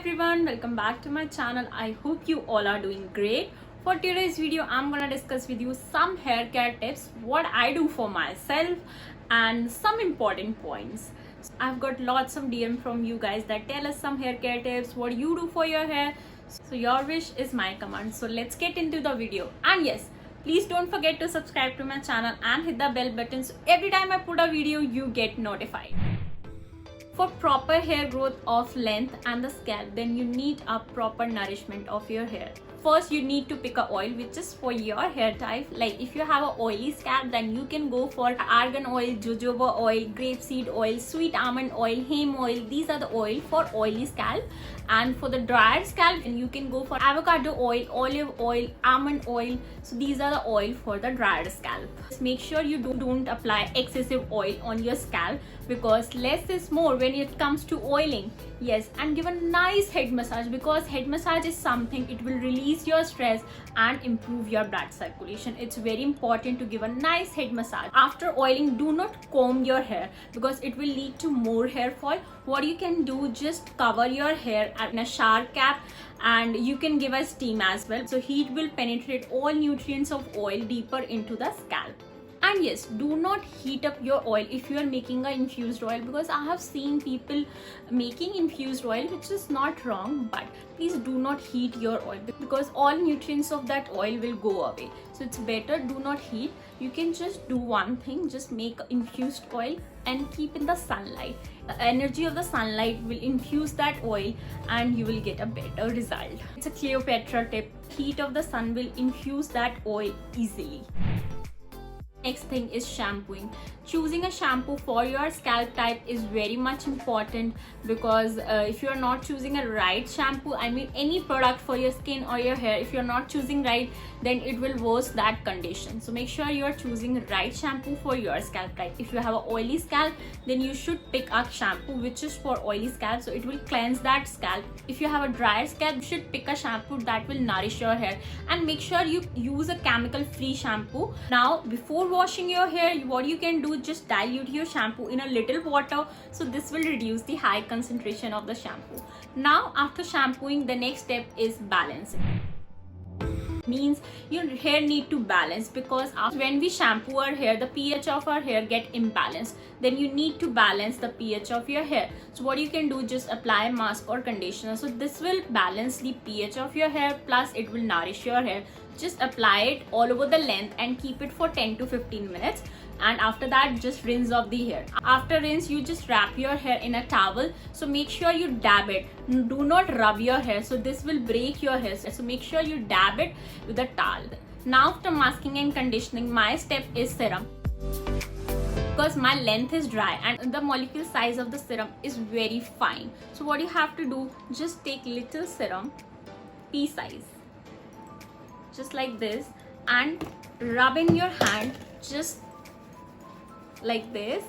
everyone, welcome back to my channel. I hope you all are doing great. For today's video, I'm gonna discuss with you some hair care tips, what I do for myself, and some important points. I've got lots of DM from you guys that tell us some hair care tips, what you do for your hair. So your wish is my command. So let's get into the video. And yes, please don't forget to subscribe to my channel and hit the bell button so every time I put a video, you get notified. For proper hair growth of length and the scalp, then you need a proper nourishment of your hair. First, you need to pick a oil which is for your hair type. Like if you have a oily scalp, then you can go for argan oil, jojoba oil, grapeseed oil, sweet almond oil, heme oil. These are the oil for oily scalp. And for the drier scalp, then you can go for avocado oil, olive oil, almond oil. So these are the oil for the drier scalp. Just make sure you don't apply excessive oil on your scalp, because less is more when it comes to oiling. Yes, and give a nice head massage, because head massage is something, it will release your stress and improve your blood circulation. It's very important to give a nice head massage. After oiling, do not comb your hair because it will lead to more hair fall. What you can do, just cover your hair in a shower cap, and you can give a steam as well. So heat will penetrate all nutrients of oil deeper into the scalp. And yes, do not heat up your oil if you are making an infused oil, because I have seen people making infused oil, which is not wrong, but please do not heat your oil because all nutrients of that oil will go away. So it's better do not heat. You can just do one thing, just make infused oil and keep in the sunlight. The energy of the sunlight will infuse that oil and you will get a better result. It's a Cleopatra tip. Heat of the sun will infuse that oil easily. Next thing is shampooing. Choosing a shampoo for your scalp type is very much important, because if you are not choosing a right shampoo, I mean any product for your skin or your hair, if you're not choosing right, then it will worsen that condition. So make sure you are choosing right shampoo for your scalp type. If you have an oily scalp, then you should pick a shampoo which is for oily scalp, so it will cleanse that scalp. If you have a drier scalp, you should pick a shampoo that will nourish your hair, and make sure you use a chemical free shampoo. Now before washing your hair, what you can do, just dilute your shampoo in a little water, so this will reduce the high concentration of the shampoo. Now after shampooing, the next step is balancing. Means your hair need to balance, because when we shampoo our hair, the pH of our hair get imbalanced. Then you need to balance the pH of your hair. So what you can do, just apply mask or conditioner, so this will balance the pH of your hair, plus it will nourish your hair. Just apply it all over the length and keep it for 10 to 15 minutes, and after that just rinse off the hair. After rinse, you just wrap your hair in a towel, so make sure you dab it, do not rub your hair, so this will break your hair. So make sure you dab it with a towel. Now after masking and conditioning, my step is serum, because my length is dry and the molecule size of the serum is very fine. So what you have to do, just take little serum, pea size, just like this, and rub in your hand just like this,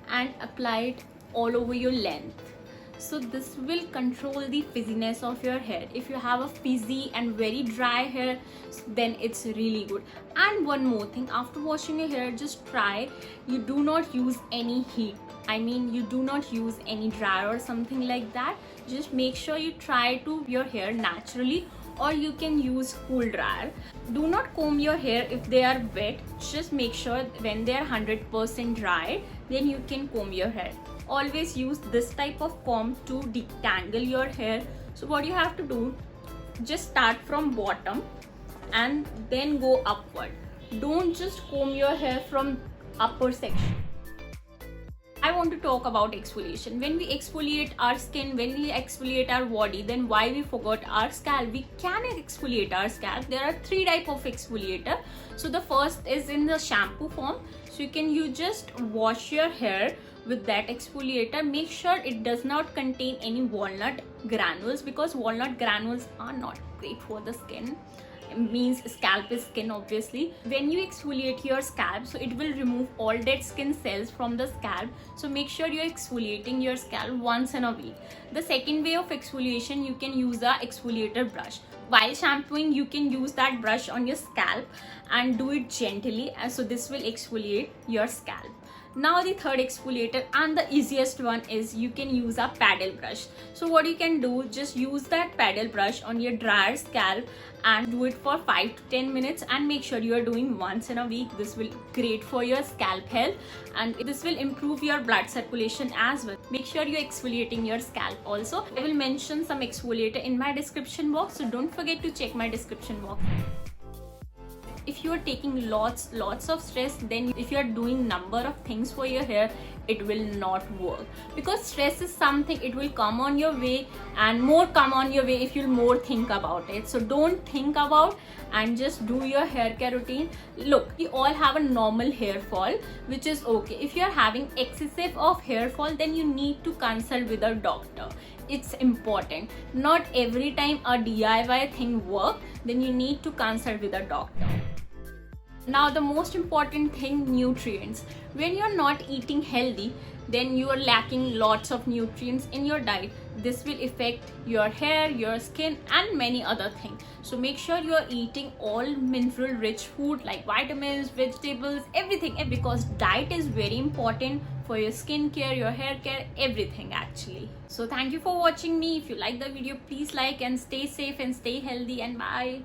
and apply it all over your length. So this will control the frizziness of your hair. If you have a frizzy and very dry hair, then it's really good. And one more thing, after washing your hair, just try you do not use any heat. I mean, you do not use any dryer or something like that. Just make sure you try to your hair naturally, or you can use cool dryer. Do not comb your hair if they are wet. Just make sure when they are 100% dry, then you can comb your hair. Always use this type of comb to detangle your hair. So what you have to do, just start from bottom and then go upward. Don't just comb your hair from upper section. I want to talk about exfoliation. When we exfoliate our skin, when we exfoliate our body, then why we forgot our scalp? We can exfoliate our scalp. There are 3 types of exfoliator. So the first is in the shampoo form. So you just wash your hair with that exfoliator. Make sure it does not contain any walnut granules, because walnut granules are not great for the skin. Means scalp is skin, obviously. When you exfoliate your scalp, so it will remove all dead skin cells from the scalp. So make sure you're exfoliating your scalp once in a week. The second way of exfoliation, you can use a exfoliator brush. While shampooing, you can use that brush on your scalp and do it gently, so this will exfoliate your scalp. Now the third exfoliator and the easiest one is you can use a paddle brush. So what you can do, just use that paddle brush on your drier scalp and do it for 5 to 10 minutes, and make sure you are doing once in a week. This will great for your scalp health and this will improve your blood circulation as well. Make sure you're exfoliating your scalp also. I will mention some exfoliator in my description box, so don't forget to check my description box. If you are taking lots of stress, then if you are doing number of things for your hair, it will not work, because stress is something, it will come on your way and more come on your way if you'll more think about it. So don't think about and just do your hair care routine. Look, we all have a normal hair fall, which is okay. If you are having excessive of hair fall, then you need to consult with a doctor. It's important. Not every time a DIY thing work, then you need to consult with a doctor. Now the most important thing, nutrients. When you're not eating healthy, then you are lacking lots of nutrients in your diet. This will affect your hair, your skin and many other things. So make sure you are eating all mineral rich food like vitamins, vegetables, everything, because diet is very important for your skin care, your hair care, everything actually. So thank you for watching me. If you like the video, please like and stay safe and stay healthy, and bye.